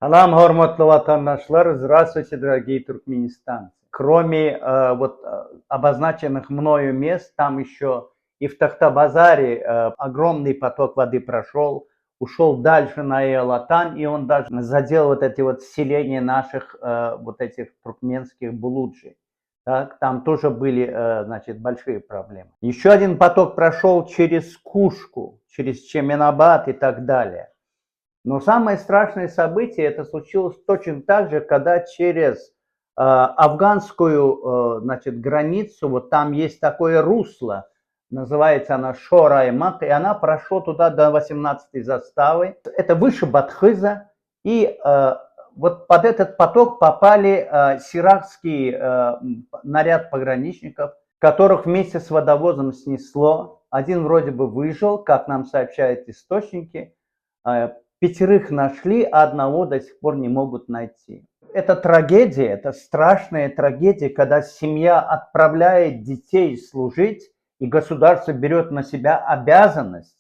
Салам, hormatly vatandaşlar, здравствуйте, дорогие туркменистанцы. Кроме обозначенных мною мест, там еще и в Тахтабазаре огромный поток воды прошел, ушел дальше на Эл-Atan, и он даже задел вот эти вот селения наших вот этих туркменских булуджи. Так, там тоже были, значит, большие проблемы. Еще один поток прошел через Кушку, через Чеменабад и так далее. Но самое страшное событие это случилось точно так же, когда через афганскую значит, границу, вот там есть такое русло, называется она Шор-Аймак, и она прошла туда до 18-й заставы. Это выше Батхыза, и вот под этот поток попали сиракский наряд пограничников, которых вместе с водовозом снесло. Один вроде бы выжил, как нам сообщают источники. 5 нашли, а одного до сих пор не могут найти. Это трагедия, это страшная трагедия, когда семья отправляет детей служить, и государство берет на себя обязанность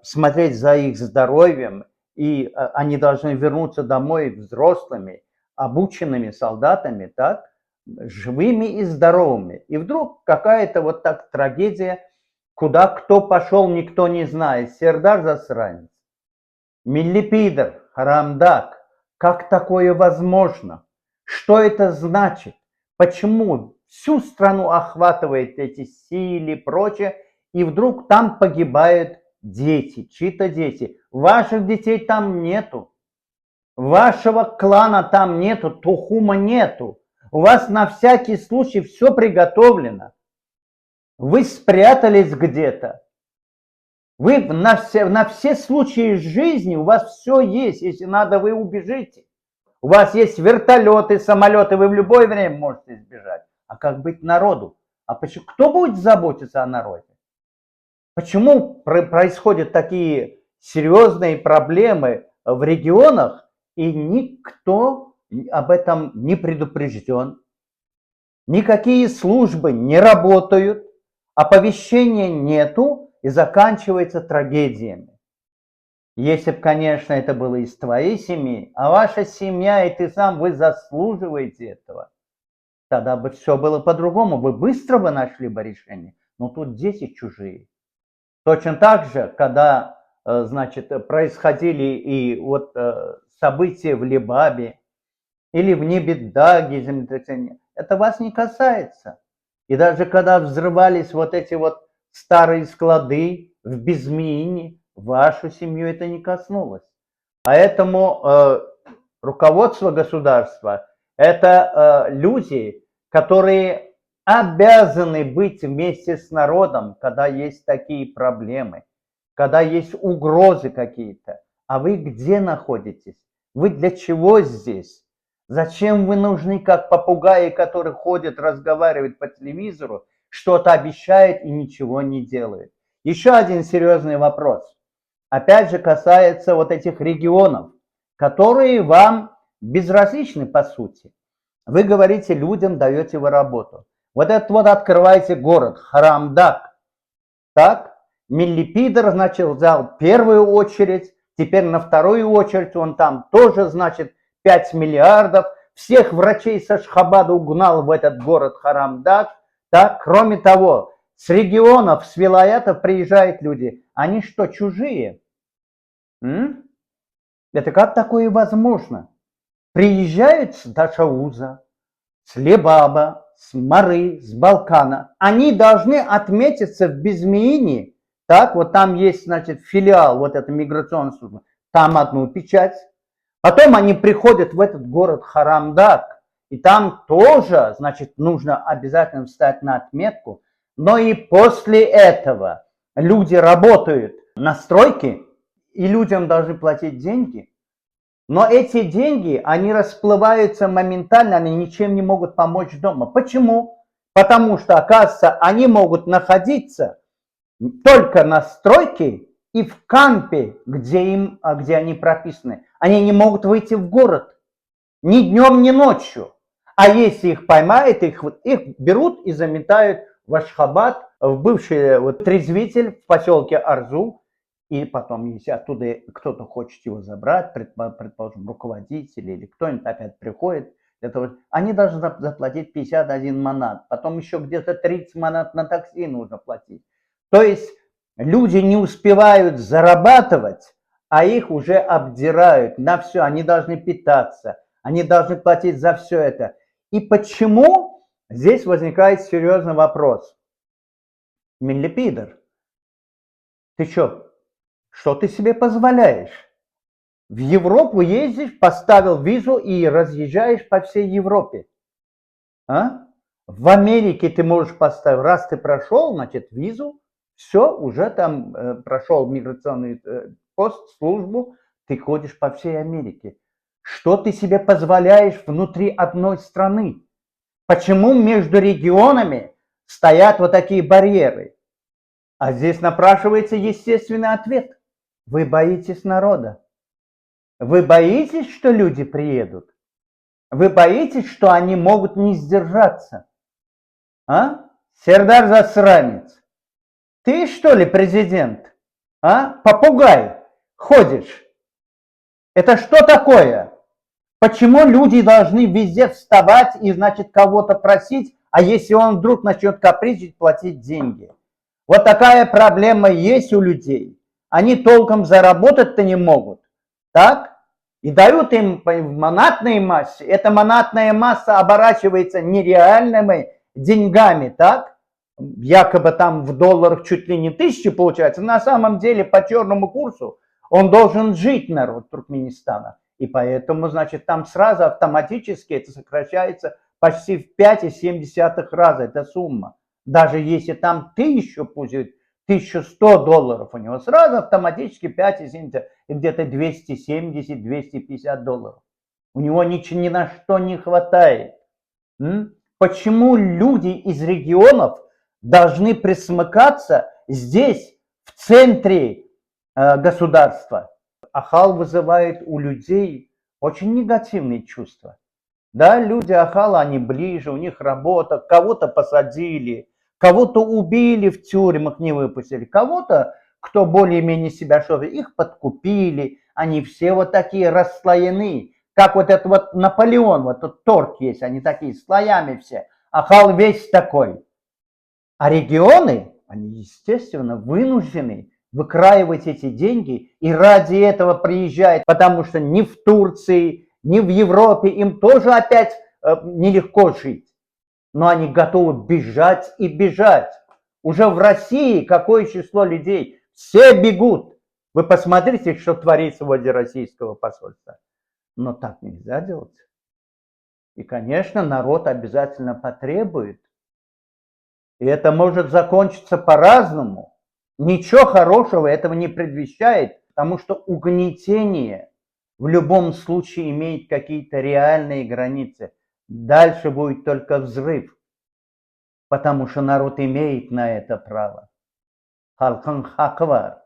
смотреть за их здоровьем, и они должны вернуться домой взрослыми, обученными солдатами, так, живыми и здоровыми. И вдруг какая-то вот так трагедия, куда кто пошел, никто не знает. Сердар засранец. Миллипидр, Харамдак, как такое возможно? Что это значит? Почему всю страну охватывает эти силы и прочее, и вдруг там погибают дети, чьи-то дети? Ваших детей там нету, вашего клана там нету, Тухума нету. У вас на всякий случай все приготовлено. Вы спрятались где-то. Вы на все случаи жизни, у вас все есть. Если надо, вы убежите. У вас есть вертолеты, самолеты, вы в любое время можете сбежать. А как быть народу? А почему? Кто будет заботиться о народе? Почему происходят такие серьезные проблемы в регионах, и никто об этом не предупрежден? Никакие службы не работают, оповещения нету, и заканчивается трагедиями. Если бы, конечно, это было из твоей семьи, а ваша семья и ты сам, вы заслуживаете этого, тогда бы все было по-другому, вы быстро бы нашли бы решение. Но тут дети чужие. Точно так же, когда, значит, происходили и вот события в Лебабе или в Небедаге, землетрясения, это вас не касается. И даже когда взрывались вот эти вот старые склады в Безмиине, вашу семью это не коснулось. Поэтому руководство государства – это люди, которые обязаны быть вместе с народом, когда есть такие проблемы, когда есть угрозы какие-то. А вы где находитесь? Вы для чего здесь? Зачем вы нужны, как попугаи, которые ходят, разговаривают по телевизору, что-то обещает и ничего не делает? Еще один серьезный вопрос. Опять же касается вот этих регионов, которые вам безразличны по сути. Вы говорите людям, даете вы работу. Вот этот вот открываете город, Харамдак. Так, Миллипидр, значит, взял первую очередь, теперь на вторую очередь он там тоже, значит, 5 миллиардов, всех врачей с Ашхабада угнал в этот город Харамдак. Так, кроме того, с регионов, с вилаятов приезжают люди. Они что, чужие? Это как такое возможно? Приезжают с Дашауза, с Лебаба, с Мары, с Балкана. Они должны отметиться в Безмиине. Так, вот там есть, значит, филиал, вот эта миграционная служба. Там одну печать. Потом они приходят в этот город Харамдак, и там тоже, значит, нужно обязательно встать на отметку. Но и после этого люди работают на стройке, и людям должны платить деньги. Но эти деньги, они расплываются моментально, они ничем не могут помочь дома. Почему? Потому что, оказывается, они могут находиться только на стройке и в кампе, где они прописаны. Они не могут выйти в город ни днем, ни ночью. А если их поймают, их берут и заметают в Ашхабад, в бывший трезвитель в поселке Арзу. и потом, если оттуда кто-то хочет его забрать, предположим, руководитель или кто-нибудь опять приходит, для того, они должны заплатить 51 манат, потом еще где-то 30 манат на такси нужно платить. То есть люди не успевают зарабатывать, а их уже обдирают на все, они должны питаться, они должны платить за все это. И почему здесь возникает серьезный вопрос? Миллипидер, ты что ты себе позволяешь? В Европу ездишь, поставил визу и разъезжаешь по всей Европе. А? В Америке ты можешь поставить, раз ты прошел, значит, визу, все, уже там прошел миграционный пост, службу, ты ходишь по всей Америке. Что ты себе позволяешь внутри одной страны? Почему между регионами стоят вот такие барьеры? А здесь напрашивается естественный ответ. Вы боитесь народа. Вы боитесь, что люди приедут? Вы боитесь, что они могут не сдержаться? А? Сердар засранец. Ты что ли президент? А? Попугай. Ходишь. Это что такое? Почему люди должны везде вставать и, значит, кого-то просить, а если он вдруг начнет капризничать, платить деньги? Вот такая проблема есть у людей. Они толком заработать-то не могут. Так? И дают им в монатной массе. Эта монатная масса оборачивается нереальными деньгами, так? Якобы там в долларах чуть ли не 1000 получается. На самом деле по черному курсу он должен жить, народ Туркменистана. И поэтому, значит, там сразу автоматически это сокращается почти в 5,7 раза, эта сумма. Даже если там 1000, пусть 1100 долларов у него, сразу автоматически 5,7 и где-то 270-250 долларов. У него ни на что не хватает. Почему люди из регионов должны присмыкаться здесь, в центре государства? Ахал вызывает у людей очень негативные чувства. Да, люди Ахала, они ближе, у них работа, кого-то посадили, кого-то убили в тюрьмах, не выпустили, кого-то, кто более-менее себя шел, их подкупили, они все вот такие расслоены, как вот этот вот Наполеон, вот тут торт есть, они такие слоями все, Ахал весь такой. А регионы, они, естественно, вынуждены выкраивать эти деньги и ради этого приезжают, потому что ни в Турции, ни в Европе им тоже опять нелегко жить. Но они готовы бежать и бежать. Уже в России какое число людей? Все бегут. Вы посмотрите, что творится возле российского посольства. Но так нельзя делать. И, конечно, народ обязательно потребует. И это может закончиться по-разному. Ничего хорошего этого не предвещает, потому что угнетение в любом случае имеет какие-то реальные границы. Дальше будет только взрыв, потому что народ имеет на это право. Халкан хаквар.